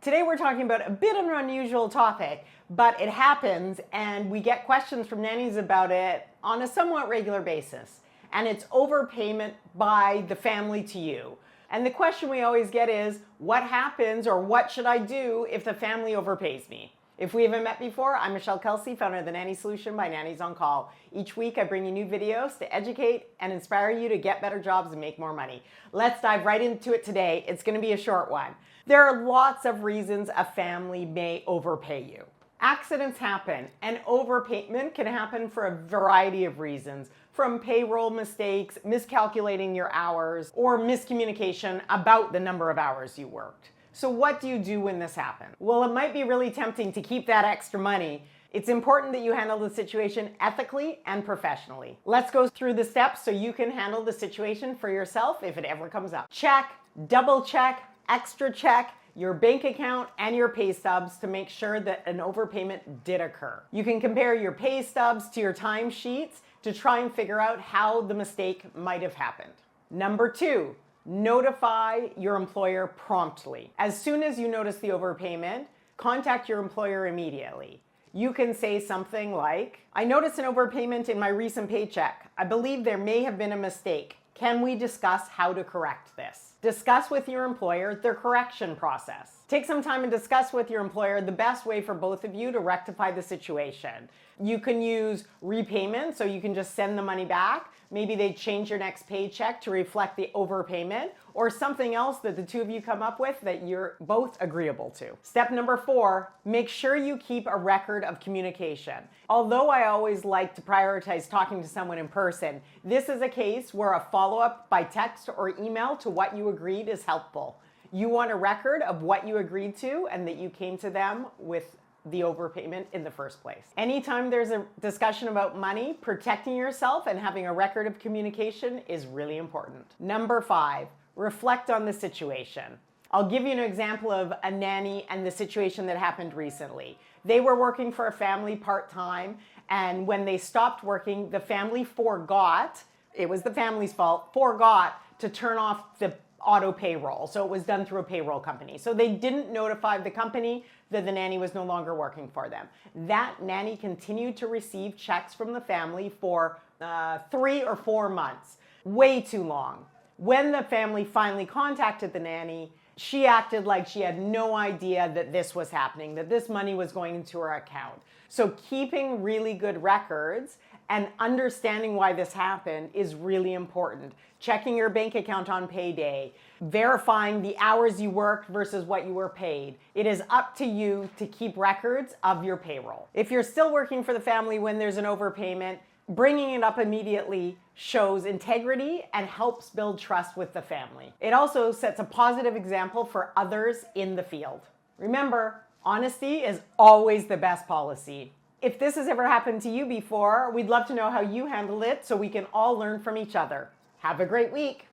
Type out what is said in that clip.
Today we're talking about a bit of an unusual topic, but it happens and we get questions from nannies about it on a somewhat regular basis. And it's overpayment by the family to you. And the question we always get is, what happens or what should I do if the family overpays me? If we haven't met before, I'm Michelle Kelsey, founder of the Nanny Solution by Nannies on Call. Each week I bring you new videos to educate and inspire you to get better jobs and make more money. Let's dive right into it today. It's going to be a short one. There are lots of reasons a family may overpay you. Accidents happen, and overpayment can happen for a variety of reasons, from payroll mistakes, miscalculating your hours, or miscommunication about the number of hours you worked. So what do you do when this happens? Well, it might be really tempting to keep that extra money. It's important that you handle the situation ethically and professionally. Let's go through the steps so you can handle the situation for yourself if it ever comes up. Check, double check, extra check your bank account and your pay stubs to make sure that an overpayment did occur. You can compare your pay stubs to your timesheets to try and figure out how the mistake might have happened. Number 2, notify your employer promptly. As soon as you notice the overpayment, contact your employer immediately. You can say something like, I noticed an overpayment in my recent paycheck. I believe there may have been a mistake. Can we discuss how to correct this? Discuss with your employer their correction process. Take some time and discuss with your employer the best way for both of you to rectify the situation. You can use repayment, so you can just send the money back. Maybe they change your next paycheck to reflect the overpayment, or something else that the two of you come up with that you're both agreeable to. Step number 4, make sure you keep a record of communication. Although I always like to prioritize talking to someone in person, this is a case where a follow-up by text or email to what you agreed is helpful. You want a record of what you agreed to and that you came to them with the overpayment in the first place. Anytime there's a discussion about money, protecting yourself and having a record of communication is really important. Number 5, reflect on the situation. I'll give you an example of a nanny and the situation that happened recently. They were working for a family part-time, and when they stopped working, the family forgot, it was the family's fault, forgot to turn off the auto payroll. So it was done through a payroll company. So they didn't notify the company that the nanny was no longer working for them. That nanny continued to receive checks from the family for 3 or 4 months. Way too long. When the family finally contacted the nanny, she acted like she had no idea that this was happening, that this money was going into her account. So keeping really good records and understanding why this happened is really important. Checking your bank account on payday, verifying the hours you worked versus what you were paid. It is up to you to keep records of your payroll. If you're still working for the family when there's an overpayment, bringing it up immediately shows integrity and helps build trust with the family. It also sets a positive example for others in the field. Remember, honesty is always the best policy. If this has ever happened to you before, we'd love to know how you handled it so we can all learn from each other. Have a great week.